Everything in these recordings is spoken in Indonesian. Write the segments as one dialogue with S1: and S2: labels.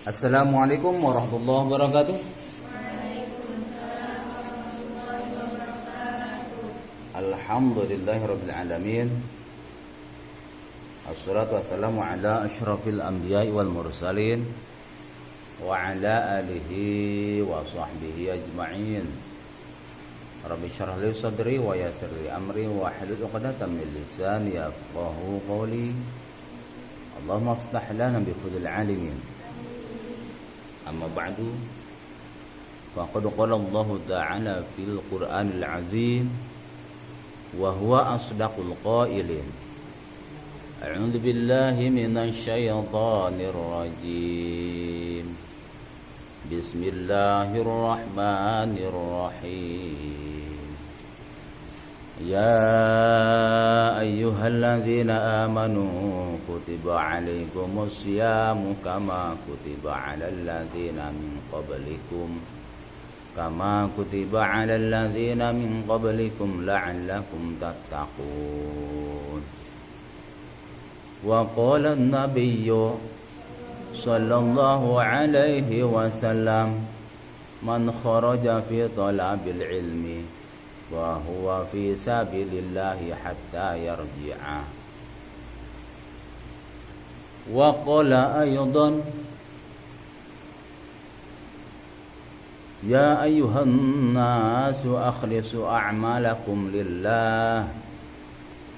S1: Assalamualaikum warahmatullahi wabarakatuh. Alhamdulillahirabbil alamin. Assalatu wassalamu ala asyrafil anbiya'i wal mursalin wa ala alihi wa sahbihi ajma'in. Rabbi syrah li sadri wa yassir li amri wa hlul 'uqdatam min lisani yafqahu qawli. Allahumma iftah lana bi fadlil alimin. Amma ba'du, faqad qala Allah ta'ala fil Qur'anil 'azim wa huwa asdaqul qailin. A'udzu billahi minasy syaithanir rajim. Bismillahirrahmanirrahim. Ya ayyuhalladzina amanu kutiba alaikumus syamu kama kutiba alal ladzina min qablikum la'allakum tattaqun. Wa qala an-nabiyyu sallallahu alaihi wasallam man kharaja fi talabil ilmi wa huwa fi sabilillahi hatta yarji'a. Wa qala aydan ya ayyuhan nasu akhlisu a'malakum lillah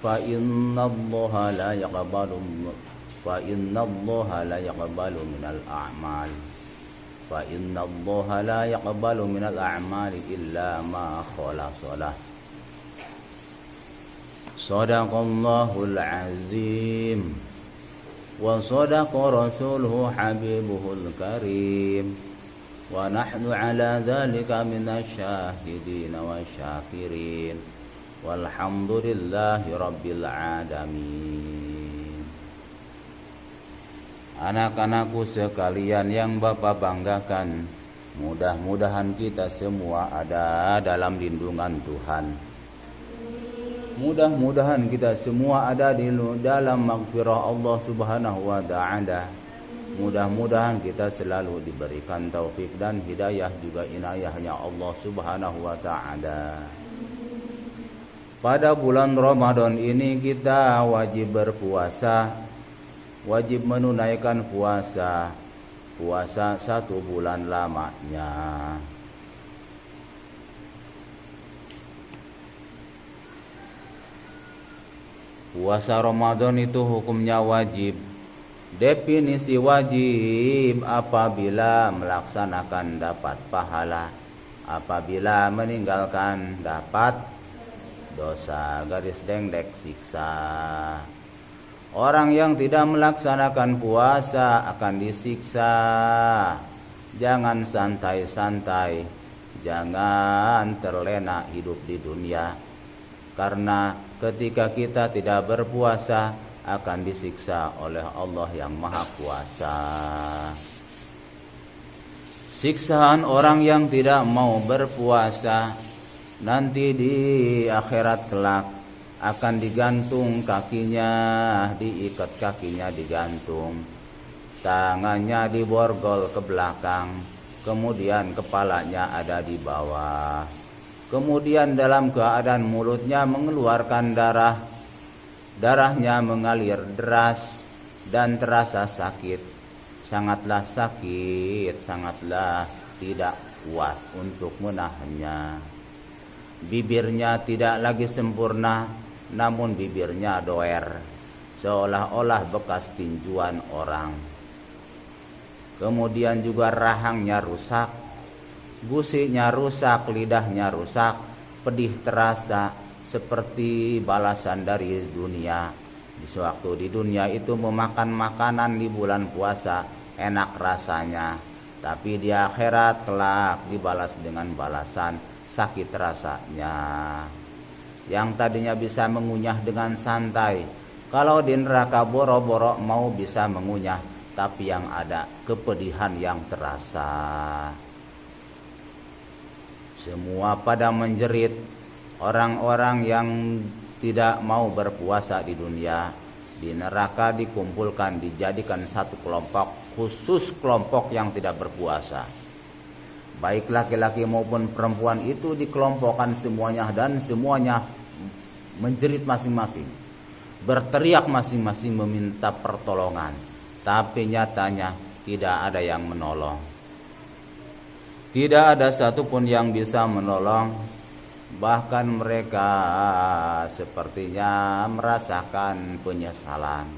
S1: fa innallaha la yaqbalu minal a'mal illa ma khalasalah. Shadaqallahul azim wa shadaqa rasuluhu habibuhul karim wa nahnu ala dhalika minasy syahidin wa syakirin walhamdulillahi rabbil alamin. Anak-anakku sekalian yang Bapak banggakan, mudah-mudahan kita semua ada dalam lindungan Tuhan. Mudah-mudahan kita semua ada di dalam maghfirah Allah Subhanahu wa ta'ala. Mudah-mudahan kita selalu diberikan taufik dan hidayah juga inayahnya Allah Subhanahu wa ta'ala. Pada bulan Ramadan ini kita wajib berpuasa, wajib menunaikan puasa 1 bulan lamanya. Puasa Ramadan itu hukumnya wajib. Definisi wajib apabila melaksanakan dapat pahala, apabila meninggalkan dapat dosa, garis dengdek siksa. Orang yang tidak melaksanakan puasa akan disiksa. Jangan santai-santai, jangan terlena hidup di dunia. Karena ketika kita tidak berpuasa akan disiksa oleh Allah yang Maha Kuasa. Siksaan orang yang tidak mau berpuasa nanti di akhirat kelak akan digantung kakinya, diikat kakinya digantung, tangannya diborgol ke belakang, kemudian kepalanya ada di bawah, kemudian dalam keadaan mulutnya mengeluarkan darah, darahnya mengalir deras dan terasa sakit, sangatlah sakit, sangatlah tidak kuat untuk menahannya. Bibirnya tidak lagi sempurna, namun bibirnya doer, seolah-olah bekas tinjuan orang. Kemudian juga rahangnya rusak, gusiknya rusak, lidahnya rusak, pedih terasa seperti balasan dari dunia. Di sewaktu di dunia itu memakan makanan di bulan puasa enak rasanya, tapi di akhirat kelak dibalas dengan balasan sakit rasanya. Yang tadinya bisa mengunyah dengan santai, kalau di neraka boro-boro mau bisa mengunyah, tapi yang ada kepedihan yang terasa. Semua pada menjerit. Orang-orang yang tidak mau berpuasa di dunia di neraka dikumpulkan, dijadikan satu kelompok, khusus kelompok yang tidak berpuasa. Baik laki-laki maupun perempuan itu dikelompokkan semuanya, dan semuanya menjerit masing-masing, berteriak masing-masing meminta pertolongan, tapi nyatanya tidak ada yang menolong. Tidak ada satupun yang bisa menolong. Bahkan mereka sepertinya merasakan penyesalan.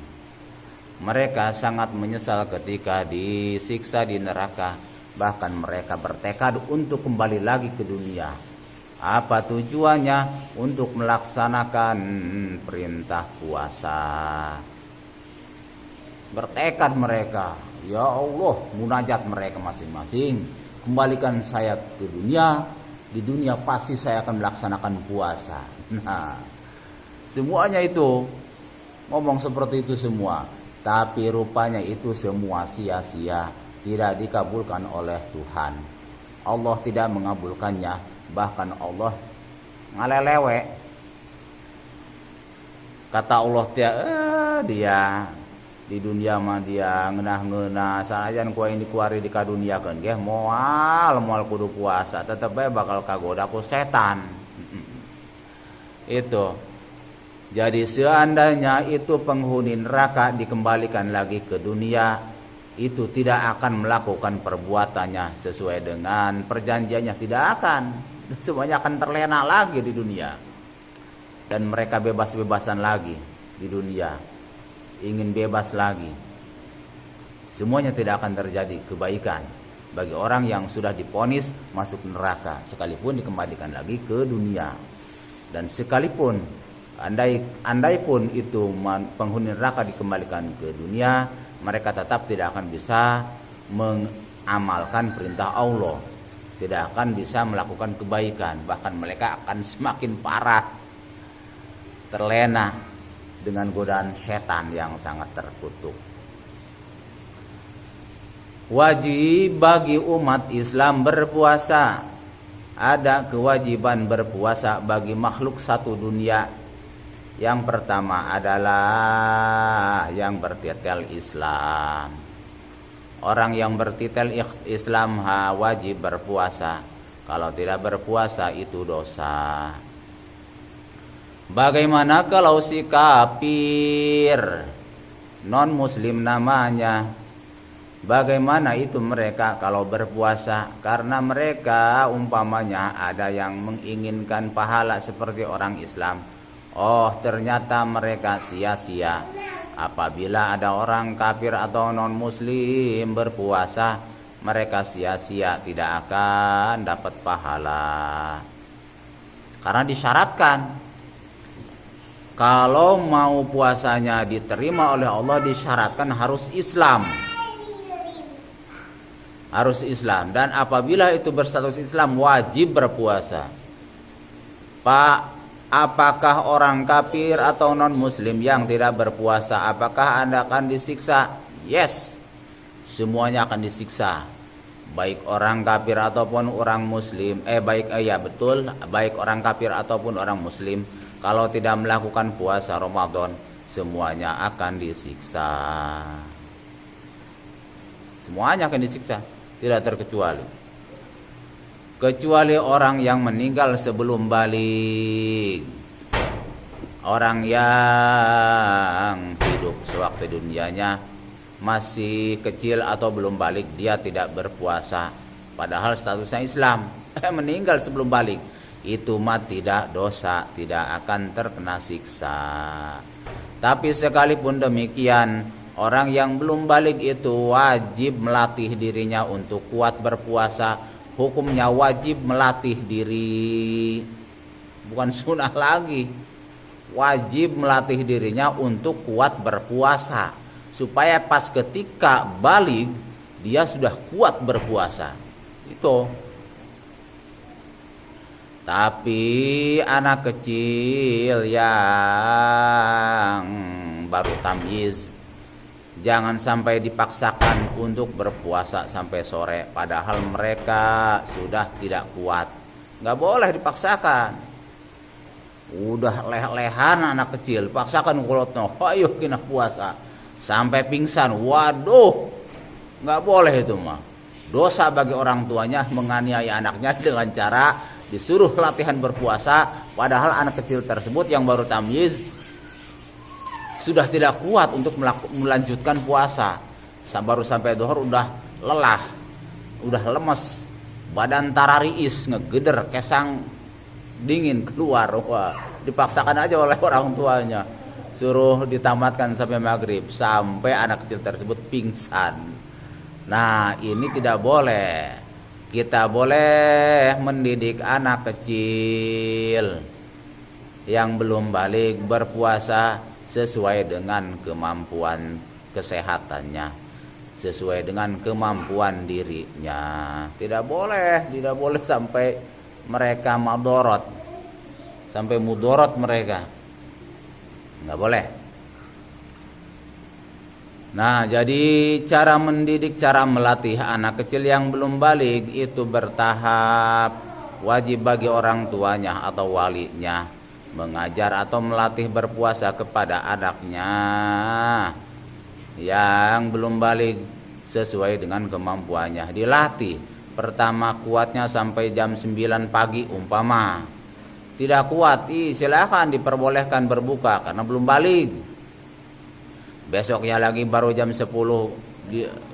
S1: Mereka sangat menyesal ketika disiksa di neraka. Bahkan mereka bertekad untuk kembali lagi ke dunia. Apa tujuannya? Untuk melaksanakan perintah puasa. Bertekad mereka, ya Allah, munajat mereka masing-masing, kembalikan saya ke dunia. Di dunia pasti saya akan melaksanakan puasa. Nah, semuanya itu ngomong seperti itu semua. Tapi rupanya itu semua sia-sia, tidak dikabulkan oleh Tuhan. Allah tidak mengabulkannya. Bahkan Allah ngalelewe. Kata Allah, dia di dunia mah dia ngeunah-ngeunah sanajan ku ini kuari di kadunia kan ge moal kudu puasa tetep bae bakal kagoda ku setan. Itu jadi seandainya itu penghuni neraka dikembalikan lagi ke dunia, itu tidak akan melakukan perbuatannya sesuai dengan perjanjiannya, tidak akan. Semuanya akan terlena lagi di dunia, dan mereka bebas-bebasan lagi di dunia, ingin bebas lagi. Semuanya tidak akan terjadi kebaikan bagi orang yang sudah divonis masuk neraka, sekalipun dikembalikan lagi ke dunia. Dan sekalipun andai pun itu penghuni neraka dikembalikan ke dunia, mereka tetap tidak akan bisa mengamalkan perintah Allah, tidak akan bisa melakukan kebaikan. Bahkan mereka akan semakin parah, terlena dengan godaan setan yang sangat terkutuk. Wajib bagi umat Islam berpuasa. Ada kewajiban berpuasa bagi makhluk satu dunia. Yang pertama adalah yang bertitel Islam. Orang yang bertitel Islam wajib berpuasa. Kalau tidak berpuasa itu dosa. Bagaimana kalau si kafir, non muslim namanya, bagaimana itu mereka kalau berpuasa? Karena mereka umpamanya ada yang menginginkan pahala seperti orang Islam. Oh, ternyata mereka sia-sia. Apabila ada orang kafir atau non muslim berpuasa, mereka sia-sia, tidak akan dapat pahala. Karena disyaratkan, kalau mau puasanya diterima oleh Allah, disyaratkan harus Islam. Harus Islam. Dan apabila itu berstatus Islam, wajib berpuasa. Pak, apakah orang kafir atau non muslim yang tidak berpuasa, apakah Anda akan disiksa? Yes, semuanya akan disiksa. Baik orang kafir ataupun orang muslim. Baik orang kafir ataupun orang muslim. Kalau tidak melakukan puasa Ramadan, semuanya akan disiksa. Semuanya akan disiksa, tidak terkecuali. Kecuali orang yang meninggal sebelum balik. Orang yang hidup sewaktu dunianya masih kecil atau belum balik, dia tidak berpuasa. Padahal statusnya Islam, meninggal sebelum balik. Itu mah tidak dosa, tidak akan terkena siksa. Tapi sekalipun demikian, orang yang belum balik itu wajib melatih dirinya untuk kuat berpuasa. Hukumnya wajib melatih diri, bukan sunnah lagi. Wajib melatih dirinya untuk kuat berpuasa, supaya pas ketika balik dia sudah kuat berpuasa. Itu. Tapi anak kecil yang baru tamyiz, jangan sampai dipaksakan untuk berpuasa sampai sore, padahal mereka sudah tidak kuat. Nggak boleh dipaksakan. Udah leh-lehan anak kecil, paksakan kulotno, ayo kena puasa sampai pingsan. Waduh, nggak boleh itu mah. Dosa bagi orang tuanya menganiaya anaknya dengan cara disuruh latihan berpuasa, padahal anak kecil tersebut yang baru tamyiz sudah tidak kuat untuk melanjutkan puasa. Baru sampai zuhur udah lelah, udah lemes, badan tarariis, ngegeder, kesang dingin keluar. Wah, dipaksakan aja oleh orang tuanya, suruh ditamatkan sampai maghrib, sampai anak kecil tersebut pingsan. Nah, ini tidak boleh. Kita boleh mendidik anak kecil yang belum balik berpuasa sesuai dengan kemampuan kesehatannya, sesuai dengan kemampuan dirinya. Tidak boleh sampai mereka madorot, sampai mudorot mereka. Nggak boleh. Nah, jadi cara mendidik, cara melatih anak kecil yang belum balik itu bertahap. Wajib bagi orang tuanya atau walinya mengajar atau melatih berpuasa kepada anaknya yang belum balik sesuai dengan kemampuannya. Dilatih. Pertama kuatnya sampai jam 9 pagi umpama. Tidak kuat, silakan diperbolehkan berbuka karena belum balik. Besoknya lagi baru jam 10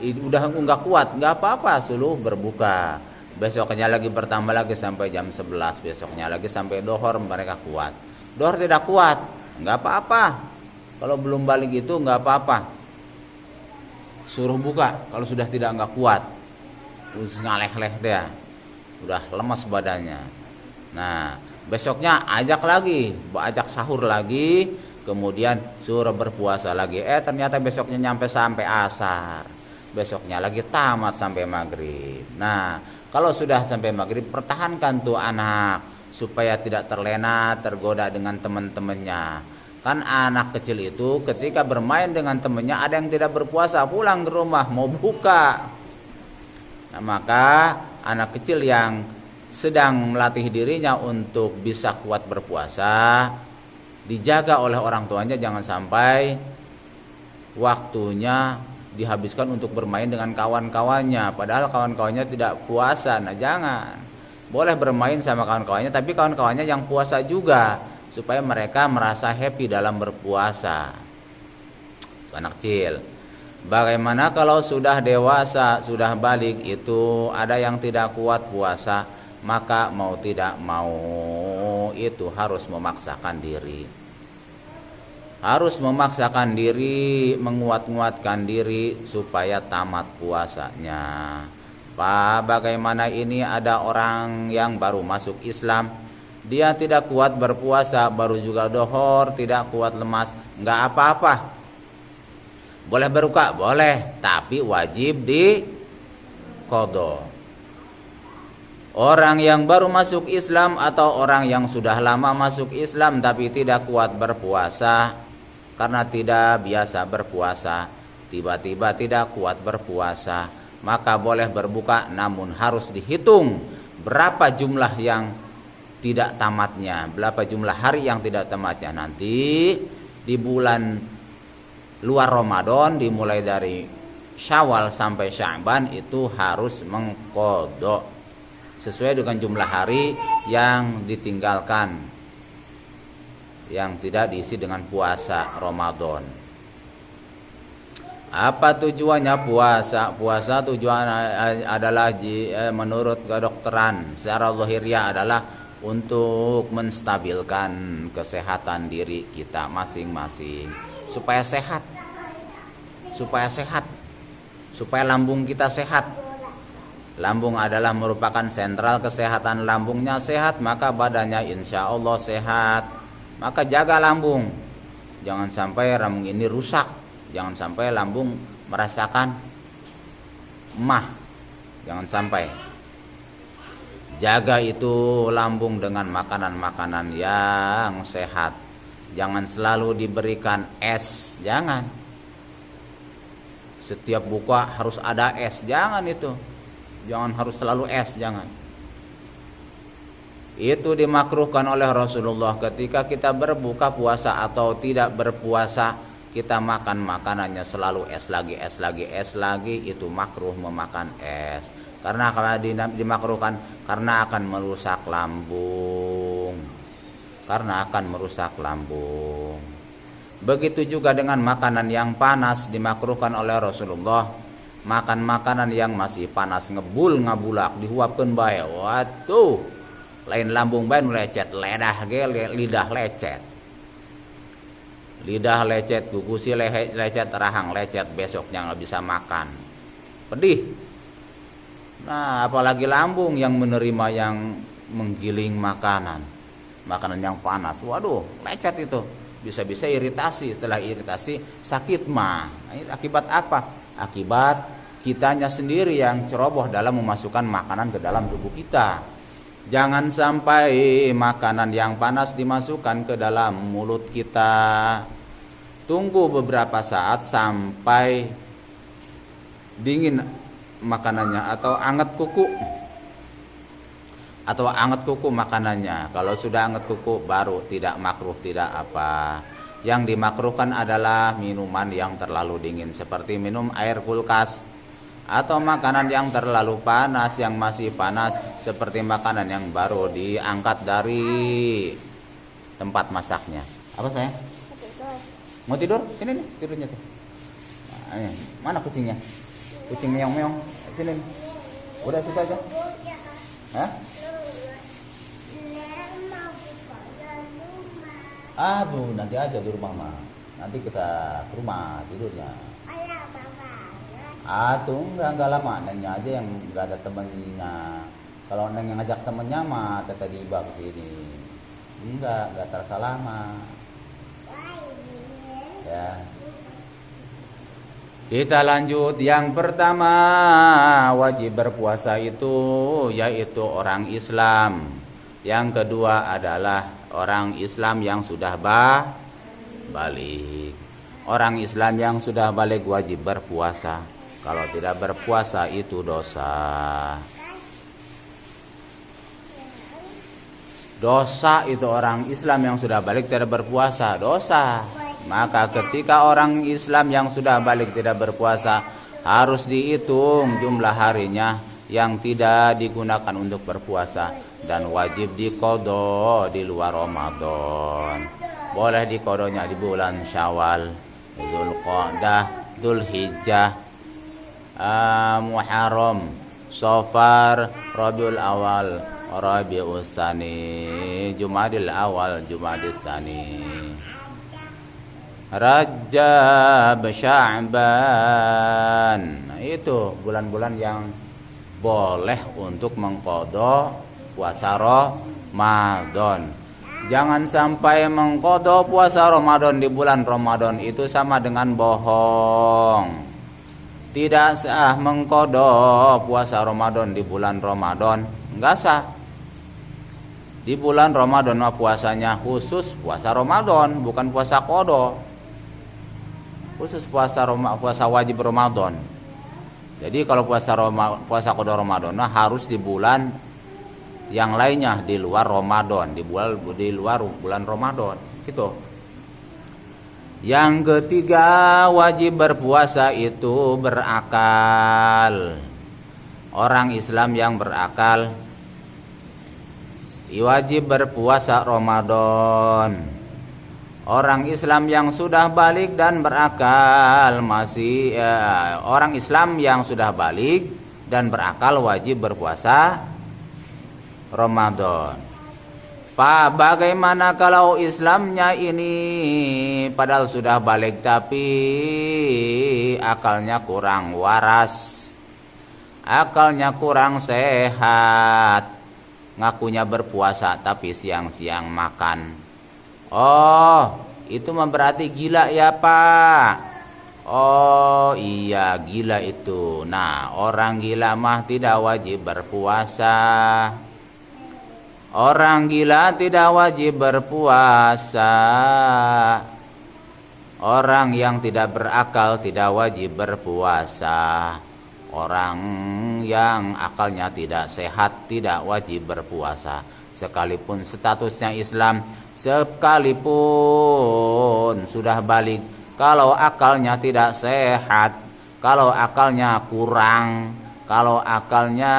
S1: udah enggak kuat, enggak apa-apa, suruh berbuka. Besoknya lagi bertambah lagi sampai jam 11, besoknya lagi sampai dohor mereka kuat. Dohor tidak kuat, enggak apa-apa. Kalau belum balik itu enggak apa-apa, suruh buka. Kalau sudah tidak enggak kuat, terus ngaleh-leh dia, udah lemas badannya. Nah, besoknya ajak lagi, ajak sahur lagi, kemudian suruh berpuasa lagi. Ternyata besoknya nyampe sampai asar, besoknya lagi tamat sampai maghrib. Nah, kalau sudah sampai maghrib, pertahankan tuh anak supaya tidak terlena, tergoda dengan teman-temannya. Kan anak kecil itu ketika bermain dengan temannya, ada yang tidak berpuasa, pulang ke rumah mau buka. Nah, maka anak kecil yang sedang melatih dirinya untuk bisa kuat berpuasa, dijaga oleh orang tuanya, jangan sampai waktunya dihabiskan untuk bermain dengan kawan-kawannya, padahal kawan-kawannya tidak puasa. Nah, jangan. Boleh bermain sama kawan-kawannya, tapi kawan-kawannya yang puasa juga, supaya mereka merasa happy dalam berpuasa. Anak kecil. Bagaimana kalau sudah dewasa, sudah balik, itu ada yang tidak kuat puasa, maka mau tidak mau itu harus memaksakan diri. Harus memaksakan diri, menguat-nguatkan diri supaya tamat puasanya. Bagaimana ini ada orang yang baru masuk Islam, dia tidak kuat berpuasa, baru juga dohor, tidak kuat, lemas, nggak apa-apa. Boleh berbuka, boleh, tapi wajib di qadha. Orang yang baru masuk Islam atau orang yang sudah lama masuk Islam tapi tidak kuat berpuasa karena tidak biasa berpuasa, tiba-tiba tidak kuat berpuasa, maka boleh berbuka, namun harus dihitung berapa jumlah yang tidak tamatnya, berapa jumlah hari yang tidak tamatnya. Nanti di bulan luar Ramadan, dimulai dari Syawal sampai Sya'ban, itu harus mengqadha sesuai dengan jumlah hari yang ditinggalkan, yang tidak diisi dengan puasa Ramadan. Apa tujuannya puasa? Puasa tujuan adalah menurut kedokteran secara zahiriyah adalah untuk menstabilkan kesehatan diri kita masing-masing, supaya sehat, supaya lambung kita sehat. Lambung adalah merupakan sentral kesehatan. Lambungnya sehat, maka badannya insya Allah sehat. Maka jaga lambung, jangan sampai lambung ini rusak. Jangan sampai lambung merasakan emah. Jangan sampai. Jaga itu lambung dengan makanan-makanan yang sehat. Jangan selalu diberikan es, jangan. Setiap buka harus ada es, jangan itu. Jangan harus selalu es, jangan. Itu dimakruhkan oleh Rasulullah ketika kita berbuka puasa atau tidak berpuasa, kita makan makanannya selalu es lagi, es lagi, es lagi, itu makruh memakan es. Karena kalau dimakruhkan karena akan merusak lambung. Karena akan merusak lambung. Begitu juga dengan makanan yang panas dimakruhkan oleh Rasulullah. Makan makanan yang masih panas ngebul ngabulak dihuapkeun bae. Waduh, lain lambung bae nu lecet, lidah lecet. Lidah lecet, gugusi lecet, rahang lecet, besoknya nggak bisa makan. Pedih. Nah, apalagi lambung yang menerima yang menggiling makanan yang panas. Waduh, lecet itu. Bisa-bisa iritasi, setelah iritasi sakit mah. Ini akibat apa? Akibat kitanya sendiri yang ceroboh dalam memasukkan makanan ke dalam tubuh kita. Jangan sampai makanan yang panas dimasukkan ke dalam mulut kita. Tunggu beberapa saat sampai dingin makanannya atau anget kuku. Atau anget kuku makanannya. Kalau sudah anget kuku baru tidak makruh, tidak apa. Yang dimakruhkan adalah minuman yang terlalu dingin seperti minum air kulkas, atau makanan yang terlalu panas, yang masih panas seperti makanan yang baru diangkat dari tempat masaknya. Apa sayang? Mau tidur? Sini nih tidurnya tuh. Nah, ini. Mana kucingnya? Kucing meong-meong. Sini nih. Udah situ aja. Hah? Bu, nanti aja di rumah mah. Nanti kita ke rumah tidurnya. Tuh enggak lama. Nengnya aja yang enggak ada temennya. Kalau neng yang ngajak temennya mah teteh dibawa ke sini. Enggak terasa lama. Ya. Kita lanjut. Yang pertama wajib berpuasa itu yaitu orang Islam. Yang kedua adalah orang Islam yang sudah balik. Orang Islam yang sudah balik wajib berpuasa. Kalau tidak berpuasa itu dosa. Dosa itu orang Islam yang sudah balik tidak berpuasa, dosa. Maka ketika orang Islam yang sudah balik tidak berpuasa, harus dihitung jumlah harinya yang tidak digunakan untuk berpuasa, dan wajib diqodho di luar Ramadan. Boleh diqodhonya di bulan Syawal, Dzulqa'dah, Dzulhijjah, Muharram, Safar, Rabiul Awal, Rabiul Tsani, Jumadil Awal, Jumadil Tsani, Rajab, Sya'ban. Nah, itu bulan-bulan yang boleh untuk mengqodho puasa Ramadan. Jangan sampai mengqodho puasa Ramadan di bulan Ramadan, itu sama dengan bohong. Tidak sah mengqodho puasa Ramadan di bulan Ramadan, enggak sah. Di bulan Ramadan mah puasanya khusus puasa Ramadan, bukan puasa qodho. Khusus puasa wajib Ramadan. Jadi kalau puasa qodho Ramadan nah harus di bulan yang lainnya, di luar Ramadan, di luar bulan Ramadan, gitu. Yang ketiga, wajib berpuasa itu berakal. Orang Islam yang berakal wajib berpuasa Ramadan. Orang Islam yang sudah balik dan berakal orang Islam yang sudah balik dan berakal wajib berpuasa Ramadan. Bagaimana kalau Islamnya ini padahal sudah balik tapi akalnya kurang waras, akalnya kurang sehat, ngakunya berpuasa tapi siang-siang makan. Oh, itu mah berarti gila ya Pak. Oh iya, gila itu. Nah, orang gila mah tidak wajib berpuasa. Orang gila tidak wajib berpuasa. Orang yang tidak berakal tidak wajib berpuasa. Orang yang akalnya tidak sehat tidak wajib berpuasa. sekalipun statusnya Islam, sekalipun sudah balik, kalau akalnya tidak sehat, kalau akalnya kurang, kalau akalnya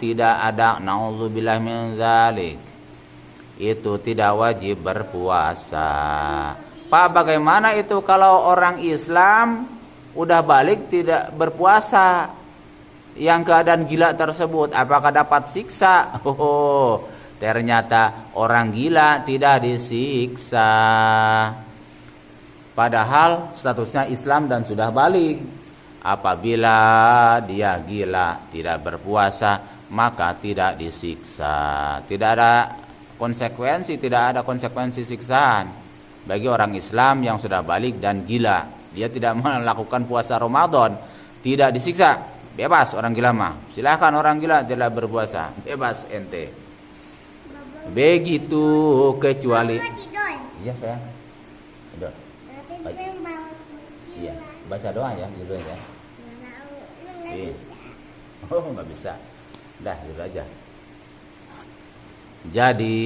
S1: tidak ada, naudzubillah min dzalik, itu tidak wajib berpuasa. Pak, bagaimana itu kalau orang Islam udah balik tidak berpuasa, yang keadaan gila tersebut, apakah dapat siksa? Oh, ternyata orang gila tidak disiksa, padahal statusnya Islam dan sudah balik. Apabila dia gila tidak berpuasa, maka tidak disiksa, tidak ada konsekuensi, tidak ada konsekuensi siksaan bagi orang Islam yang sudah balik dan gila. Dia tidak melakukan puasa Ramadan, tidak disiksa, bebas orang gila mah. Silahkan orang gila tidak berpuasa, bebas ente. Begitu kecuali, iya sayang, iya baca doa ya gitu ya. Iya. Oh nggak bisa, dah gitu aja. Jadi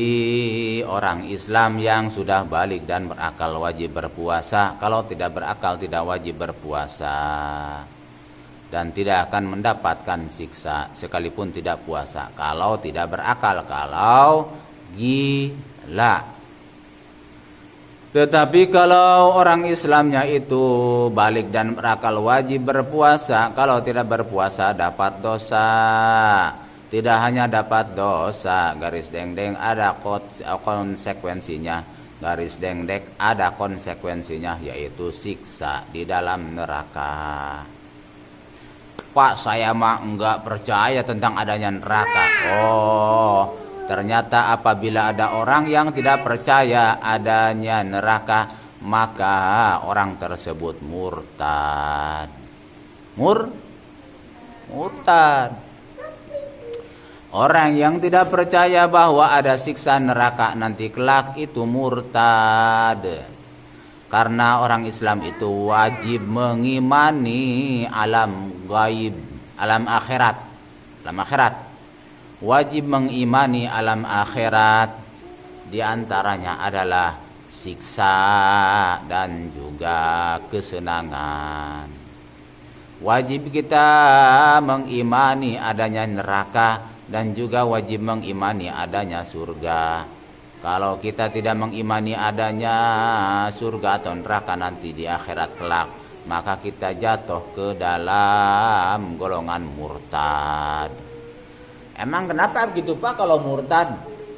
S1: orang Islam yang sudah balik dan berakal wajib berpuasa. Kalau tidak berakal tidak wajib berpuasa, dan tidak akan mendapatkan siksa sekalipun tidak puasa. Kalau tidak berakal, kalau gila. Tetapi kalau orang Islamnya itu balik dan berakal wajib berpuasa. Kalau tidak berpuasa dapat dosa. Tidak hanya dapat dosa, garis dengdeng, ada konsekuensinya. Garis dengdeng, ada konsekuensinya, yaitu siksa di dalam neraka. Pak, saya mah enggak percaya tentang adanya neraka. Oh, ternyata apabila ada orang yang tidak percaya adanya neraka, maka orang tersebut murtad. Murtad. Orang yang tidak percaya bahwa ada siksa neraka nanti kelak itu murtad. Karena orang Islam itu wajib mengimani alam gaib, alam akhirat. Alam akhirat. Wajib mengimani alam akhirat. Di antaranya adalah siksa dan juga kesenangan. Wajib kita mengimani adanya neraka dan juga wajib mengimani adanya surga. Kalau kita tidak mengimani adanya surga atau neraka nanti di akhirat kelak, maka kita jatuh ke dalam golongan murtad. Emang kenapa begitu Pak kalau murtad?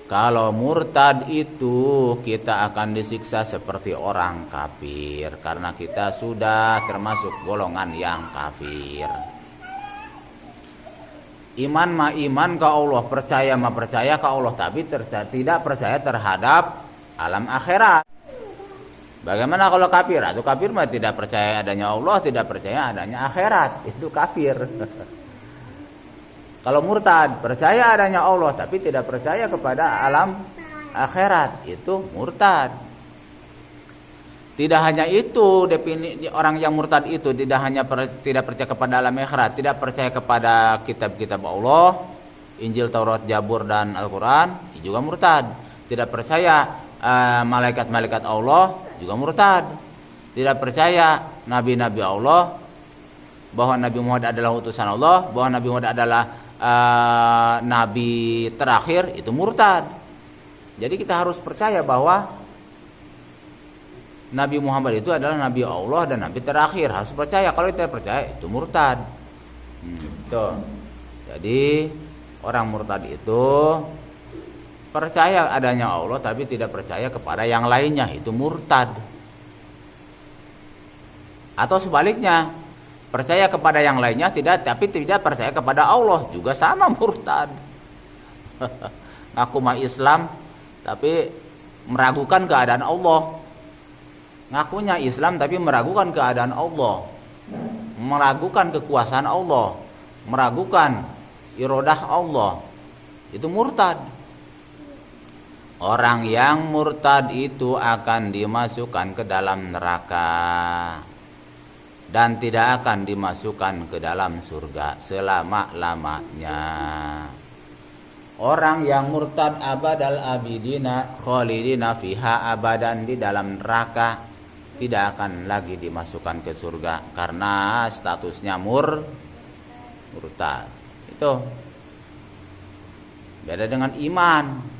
S1: Kalau murtad itu kita akan disiksa seperti orang kafir, karena kita sudah termasuk golongan yang kafir. Iman mah iman ke Allah, percaya mah percaya ke Allah, tapi tidak percaya terhadap alam akhirat. Bagaimana kalau kafir? Itu kafir mah tidak percaya adanya Allah, tidak percaya adanya akhirat, itu kafir. Kalau murtad, percaya adanya Allah tapi tidak percaya kepada alam akhirat, itu murtad. Tidak hanya itu, definisi orang yang murtad itu tidak hanya tidak percaya kepada alam akhirat, tidak percaya kepada kitab-kitab Allah, Injil, Taurat, Zabur dan Al-Qur'an, juga murtad. Tidak percaya malaikat-malaikat Allah, juga murtad. Tidak percaya nabi-nabi Allah, bahwa Nabi Muhammad adalah utusan Allah, bahwa Nabi Muhammad adalah nabi terakhir, itu murtad. Jadi kita harus percaya bahwa Nabi Muhammad itu adalah Nabi Allah dan Nabi terakhir. Harus percaya. Kalau tidak percaya itu murtad. Tuh. Jadi orang murtad itu percaya adanya Allah tapi tidak percaya kepada yang lainnya, itu murtad. Atau sebaliknya, percaya kepada yang lainnya tapi tidak percaya kepada Allah, juga sama murtad. Ngaku mah Islam tapi meragukan keadaan Allah. Ngakunya Islam tapi meragukan keadaan Allah, meragukan kekuasaan Allah, meragukan iradah Allah, itu murtad. Orang yang murtad itu akan dimasukkan ke dalam neraka dan tidak akan dimasukkan ke dalam surga selama-lamanya. Orang yang murtad abadal abidina khalidina fiha abadan, di dalam neraka tidak akan lagi dimasukkan ke surga karena statusnya murtad. Itu beda dengan iman.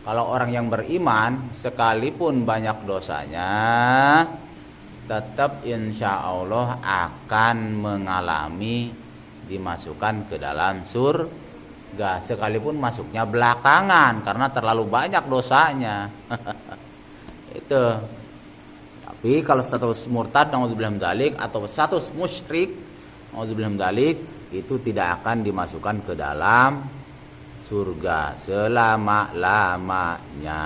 S1: Kalau orang yang beriman sekalipun banyak dosanya, tetap insya Allah akan mengalami dimasukkan ke dalam surga, sekalipun masuknya belakangan karena terlalu banyak dosanya. Itu. Tapi kalau status murtad naudzubillah min dzalik atau status musyrik naudzubillah min dzalik, itu tidak akan dimasukkan ke dalam surga selama-lamanya.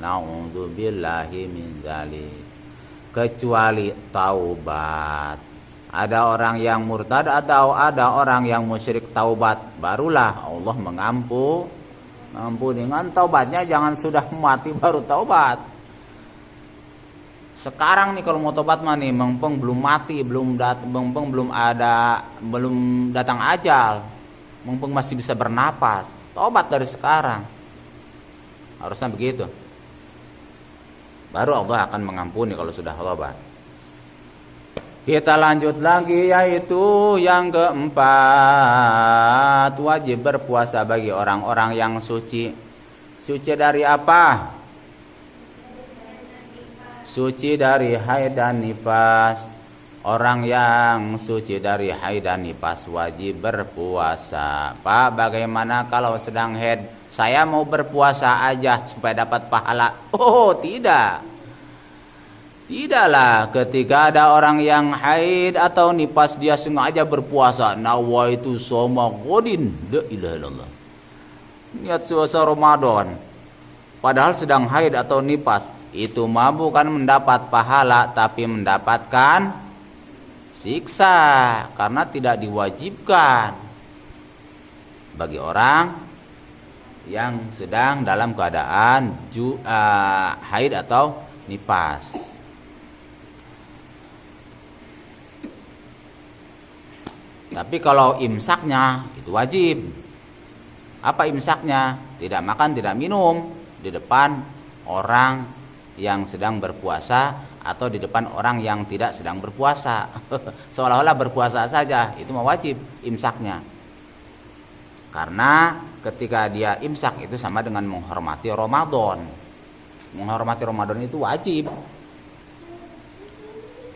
S1: Naudzubillahi min dzalik. Kecuali taubat. Ada orang yang murtad atau ada orang yang musyrik taubat, barulah Allah mengampuni. Dengan taubatnya jangan sudah mati baru taubat. Sekarang nih kalau mau tobat mah nih, mengpeng belum mati, belum datang ajal, mengpeng masih bisa bernapas, tobat dari sekarang. Harusnya begitu. Baru Allah akan mengampuni kalau sudah tobat. Kita lanjut lagi, yaitu yang keempat, wajib berpuasa bagi orang-orang yang suci. Suci dari apa? Suci dari haid dan nifas. Orang yang suci dari haid dan nifas wajib berpuasa. Pak, bagaimana kalau sedang haid? Saya mau berpuasa aja supaya dapat pahala. Oh, tidak. Tidaklah. Ketika ada orang yang haid atau nifas, dia sengaja berpuasa. Nawaitu shoma godin. La ilaha illallah. Niat puasa Ramadan. Padahal sedang haid atau nifas. Itu mah bukan mendapat pahala, tapi mendapatkan siksa karena tidak diwajibkan bagi orang yang sedang dalam keadaan haid atau nifas. Tapi kalau imsaknya itu wajib. Apa imsaknya? Tidak makan, tidak minum di depan orang yang sedang berpuasa atau di depan orang yang tidak sedang berpuasa. Seolah-olah berpuasa saja, itu mah wajib imsaknya. Karena ketika dia imsak itu sama dengan menghormati Ramadan. Menghormati Ramadan itu wajib.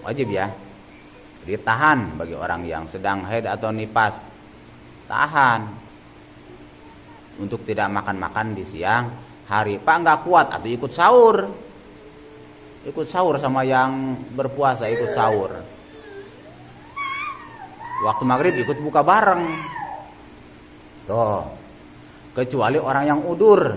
S1: Wajib ya. Ditahan bagi orang yang sedang haid atau nifas. Tahan. Untuk tidak makan-makan di siang hari. Pak nggak kuat atau ikut sahur. Ikut sahur sama yang berpuasa, ikut sahur. Waktu maghrib ikut buka bareng. Tuh. Kecuali orang yang udur,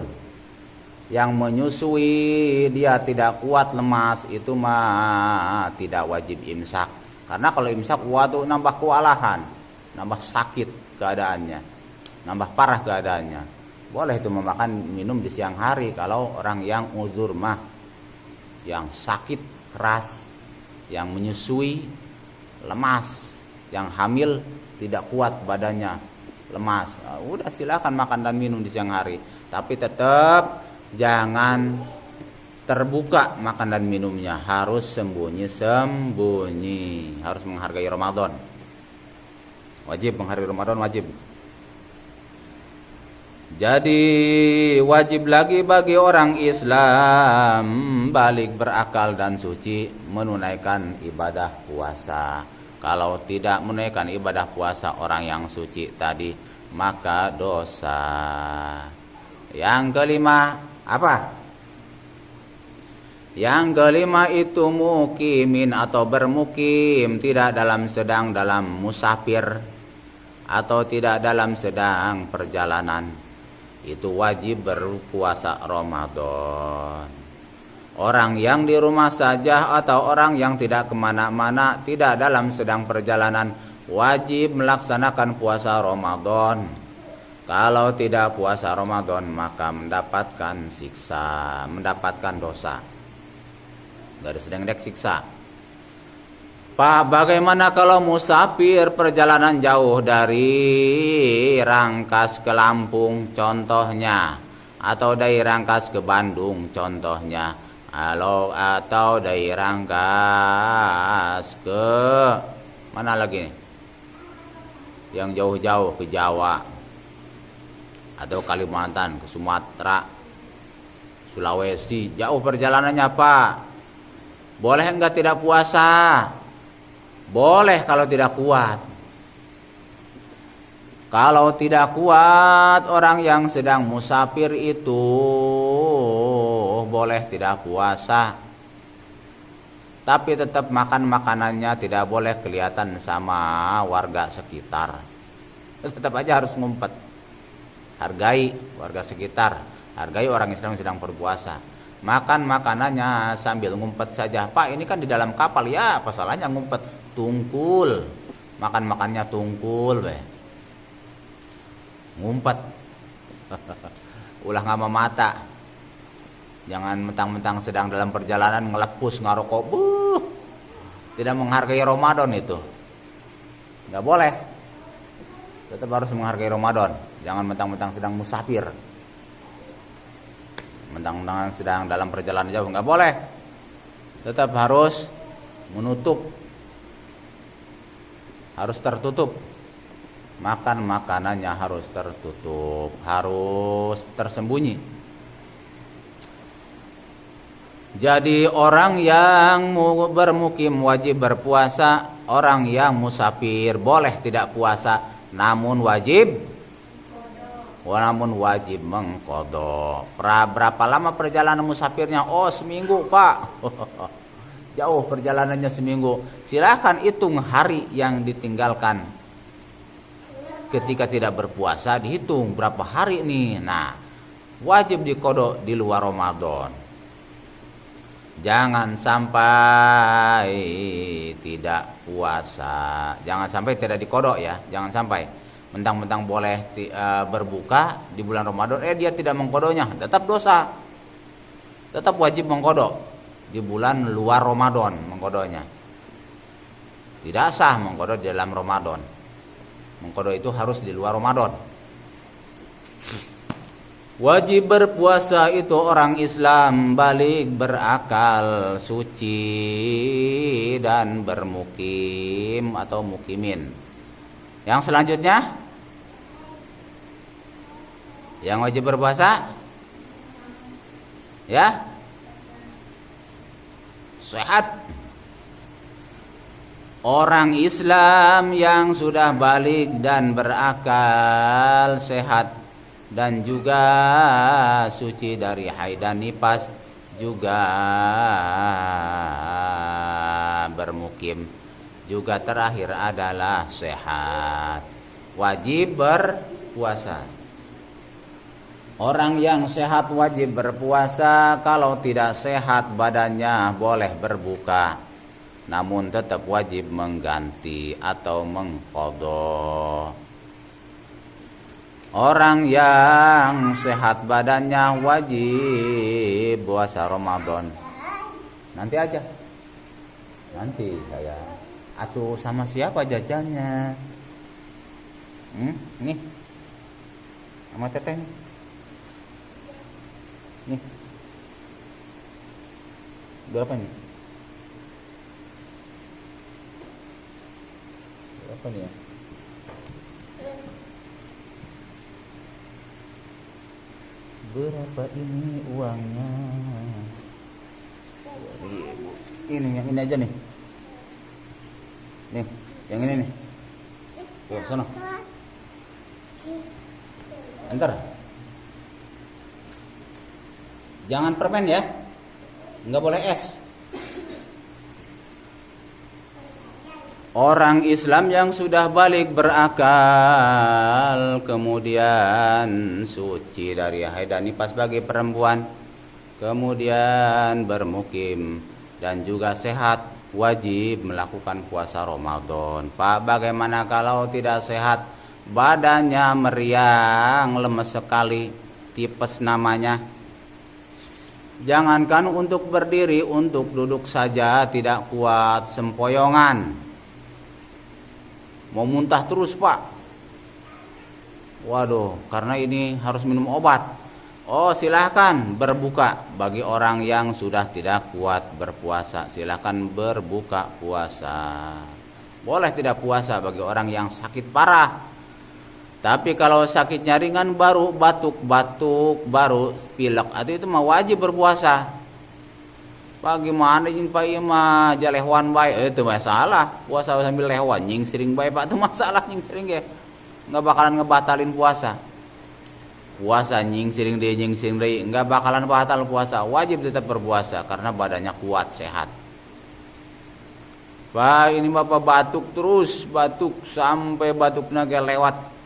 S1: yang menyusui, dia tidak kuat, lemas, itu mah tidak wajib imsak. Karena kalau imsak, waduh, nambah kewalahan, nambah sakit keadaannya, nambah parah keadaannya. Boleh itu memakan minum di siang hari kalau orang yang uzur mah, yang sakit keras, yang menyusui, lemas, yang hamil tidak kuat badannya, lemas. Udah silakan makan dan minum di siang hari, tapi tetap jangan terbuka makan dan minumnya, harus sembunyi-sembunyi, harus menghargai Ramadan. Wajib menghargai Ramadan, wajib. Jadi wajib lagi bagi orang Islam balik berakal dan suci menunaikan ibadah puasa. Kalau tidak menunaikan ibadah puasa orang yang suci tadi, maka dosa. Yang kelima apa? Yang kelima itu mukimin atau bermukim, tidak sedang dalam musafir atau tidak dalam sedang perjalanan. Itu wajib berpuasa Ramadan. Orang yang di rumah saja atau orang yang tidak kemana-mana, tidak dalam sedang perjalanan, wajib melaksanakan puasa Ramadan. Kalau tidak puasa Ramadan, maka mendapatkan siksa, mendapatkan dosa. Garis dengdek siksa. Pak, bagaimana kalau musafir perjalanan jauh dari Rangkas ke Lampung contohnya, atau dari Rangkas ke Bandung contohnya, atau dari Rangkas ke mana lagi nih? Yang jauh-jauh ke Jawa atau Kalimantan, ke Sumatera, Sulawesi, jauh perjalanannya Pak. Boleh enggak tidak puasa? Boleh kalau tidak kuat. Kalau tidak kuat, orang yang sedang musafir itu boleh tidak puasa. Tapi tetap makan makanannya tidak boleh kelihatan sama warga sekitar. Tetap aja harus ngumpet. Hargai warga sekitar, hargai orang Islam yang sedang berpuasa. Makan makanannya sambil ngumpet saja. Pak, ini kan di dalam kapal, ya apa salahnya ngumpet? Tungkul, makan makannya tungkul, ngumpet. Ulah ngama mata. Jangan mentang-mentang sedang dalam perjalanan ngelepus ngarokok. Tidak menghargai Ramadan itu. Nggak boleh. Tetap harus menghargai Ramadan. Jangan mentang-mentang sedang musafir. Mentang-mentang sedang dalam perjalanan jauh, nggak boleh. Tetap harus menutup. Harus tertutup. Makan makanannya harus tertutup, harus tersembunyi. Jadi orang yang bermukim wajib berpuasa, orang yang musafir boleh tidak puasa, namun wajib mengqadha. Berapa lama perjalanan musafirnya? Oh, seminggu, Pak. Jauh perjalanannya seminggu. Silakan hitung hari yang ditinggalkan ketika tidak berpuasa, dihitung berapa hari nih. Nah, wajib diqadha di luar Ramadan. Jangan sampai tidak puasa. Jangan sampai tidak diqadha ya. Jangan sampai mentang-mentang boleh berbuka di bulan Ramadan, dia tidak mengqadhanya, tetap dosa. Tetap wajib mengqadha di bulan luar Ramadan mengqadhanya. Tidak sah mengqadha di dalam Ramadan. Mengqadha itu harus di luar Ramadan. Wajib berpuasa itu orang Islam balik berakal, suci dan bermukim atau mukimin. Yang selanjutnya, yang wajib berpuasa, ya, sehat. Orang Islam yang sudah balik dan berakal, sehat, dan juga suci dari haid dan nifas, juga bermukim, juga terakhir adalah sehat, wajib berpuasa. Orang yang sehat wajib berpuasa. Kalau tidak sehat badannya boleh berbuka, namun tetap wajib mengganti atau mengqadha. Orang yang sehat badannya wajib puasa Ramadan. Nanti aja. Nanti saya. Atuh sama siapa jajannya? Nih. Sama teteh nih. Nih. Berapa nih? Berapa nih ya? Berapa ini uangnya? 2.000. Ini yang ini aja nih. Nih, yang ini nih. Tuh, sana. Antar. Jangan permen ya. Enggak boleh es. Orang Islam yang sudah balik berakal, kemudian suci dari haid dan nifas bagi perempuan, kemudian bermukim dan juga sehat, wajib melakukan puasa Ramadan. Pak, bagaimana kalau tidak sehat? Badannya meriang, lemes sekali, tipes namanya. Jangankan untuk berdiri, untuk duduk saja tidak kuat, sempoyongan. Mau muntah terus, Pak. Waduh, karena ini harus minum obat. Oh, silahkan berbuka. Bagi orang yang sudah tidak kuat berpuasa, silahkan berbuka puasa. Boleh tidak puasa bagi orang yang sakit parah. Tapi kalau sakitnya ringan baru batuk-batuk, baru pilek, atau itu mah wajib berpuasa. Bagaimana jeung Pak ieu mah jalehwan bae, itu masalah. Puasa sambil lehwan nyingsring bae Pak, itu masalah nyingsring ge. Enggak bakalan ngebatalin puasa. Puasa nyingsring deui, enggak bakalan batal puasa. Wajib tetap berpuasa karena badannya kuat, sehat. Pak, ini Bapak batuk terus, batuk sampai batuknya ge lewat.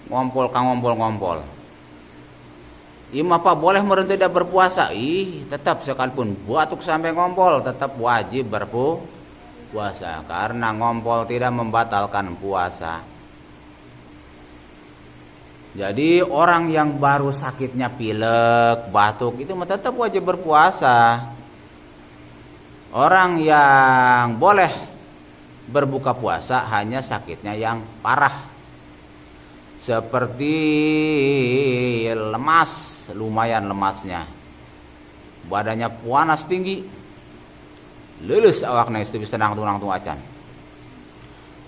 S1: Ngompol. Ima Pak boleh merhenti tidak berpuasa? Tetap sekalipun batuk sampai ngompol tetap wajib berpuasa karena ngompol tidak membatalkan puasa. Jadi orang yang baru sakitnya pilek, batuk itu tetap wajib berpuasa. Orang yang boleh berbuka puasa hanya sakitnya yang parah. Seperti lemas, lumayan lemasnya. Badannya panas tinggi. Lulus awakna geus bisa nangtung acan.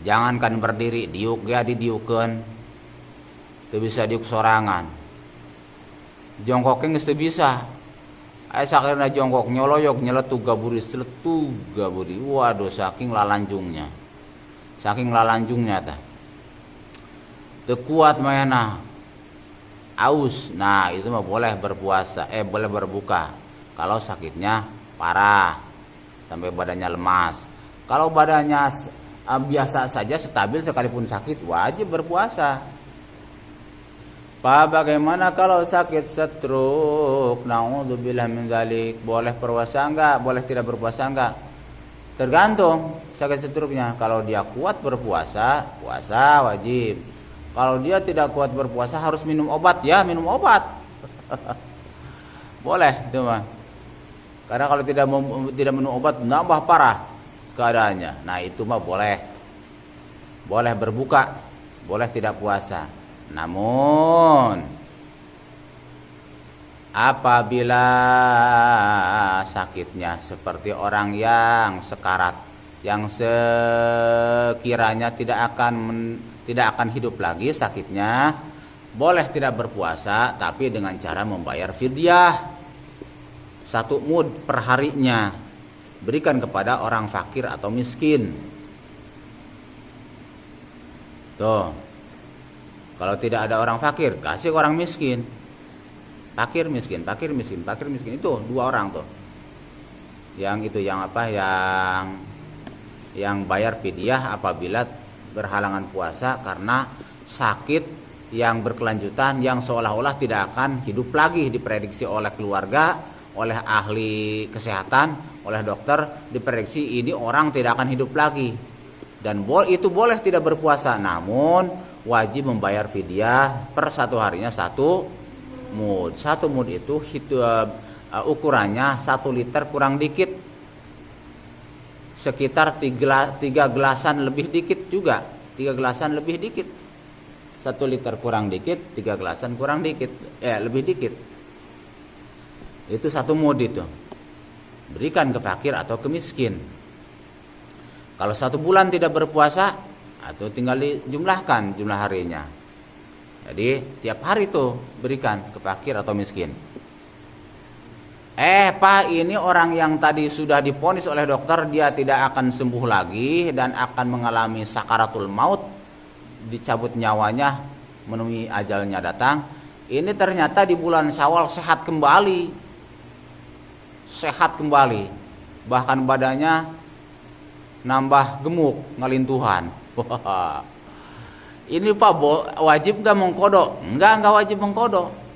S1: Jangankan berdiri, diuk ge didiukeun. Teu bisa diuk sorangan. Jongkok geus teu bisa. Aya sakeuna jongkok nyoloyok nyeletuk gaburi. Waduh, saking lalanjungnya tah. Teu kuat mainna. Aus. Nah, itu mah boleh berpuasa, boleh berbuka kalau sakitnya parah sampai badannya lemas. Kalau badannya biasa saja stabil sekalipun sakit wajib berpuasa. Pak, bagaimana kalau sakit stroke? Naudzubillah min dzalik. Boleh berpuasa enggak? Boleh tidak berpuasa enggak? Tergantung sakit stroke-nya. Kalau dia kuat berpuasa, puasa wajib. Kalau dia tidak kuat berpuasa harus minum obat, ya minum obat. Boleh itu mah. Karena kalau tidak minum obat nambah parah keadaannya. Nah, itu mah boleh. Boleh berbuka, boleh tidak puasa. Namun apabila sakitnya seperti orang yang sekarat, yang sekiranya tidak akan hidup lagi sakitnya, boleh tidak berpuasa tapi dengan cara membayar fidyah 1 mud per harinya, berikan kepada orang fakir atau miskin. Tuh, kalau tidak ada orang fakir kasih orang miskin. Fakir miskin itu 2 orang tuh. Yang bayar fidyah apabila berhalangan puasa karena sakit yang berkelanjutan yang seolah-olah tidak akan hidup lagi, diprediksi oleh keluarga, oleh ahli kesehatan, oleh dokter, diprediksi ini orang tidak akan hidup lagi. Dan itu boleh tidak berpuasa, namun wajib membayar fidyah per 1 harinya 1 mud. 1 mud itu ukurannya 1 liter kurang dikit. Sekitar 3 gelasan lebih dikit juga. 3 gelasan lebih dikit. 1 liter kurang dikit, 3 gelasan kurang dikit. Lebih dikit. Itu 1 mud itu. Berikan ke fakir atau ke miskin. Kalau 1 bulan tidak berpuasa, atau tinggal dijumlahkan jumlah harinya. Jadi tiap hari itu berikan ke fakir atau miskin. Pak, ini orang yang tadi sudah divonis oleh dokter dia tidak akan sembuh lagi dan akan mengalami sakaratul maut, dicabut nyawanya, menemui ajalnya datang. Ini ternyata di bulan Syawal sehat kembali, bahkan badannya nambah gemuk, ngelintuhan. Ini Pak, wajib gak mengkodok? Enggak wajib mengkodok.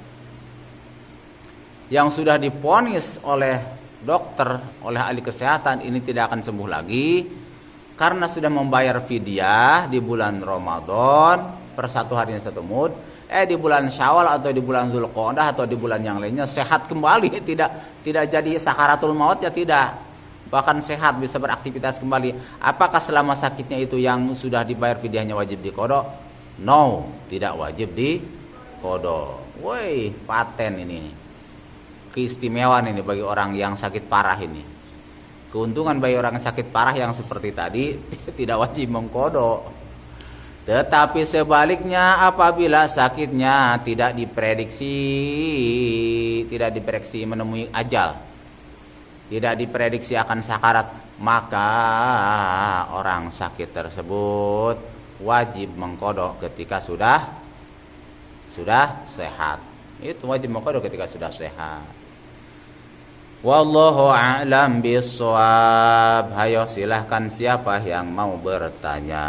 S1: Yang sudah divonis oleh dokter, oleh ahli kesehatan ini tidak akan sembuh lagi karena sudah membayar fidyah di bulan Ramadan per 1 harinya 1 mud. di bulan Syawal atau di bulan Dzulqa'dah atau di bulan yang lainnya sehat kembali, tidak jadi sakaratul maut ya, tidak, bahkan sehat bisa beraktivitas kembali. Apakah selama sakitnya itu yang sudah dibayar fidyahnya wajib diqodho? No, tidak wajib diqodho. Woi, paten ini keistimewaan ini bagi orang yang sakit parah ini. Keuntungan bagi orang sakit parah yang seperti tadi tidak wajib mengqodho. Tetapi sebaliknya apabila sakitnya tidak diprediksi menemui ajal, tidak diprediksi akan sakarat, maka orang sakit tersebut wajib mengqodho ketika sudah sehat. Itu wajib mengqodho ketika sudah sehat. Wallahu a'lam bishawab. Hayo silahkan siapa yang mau bertanya.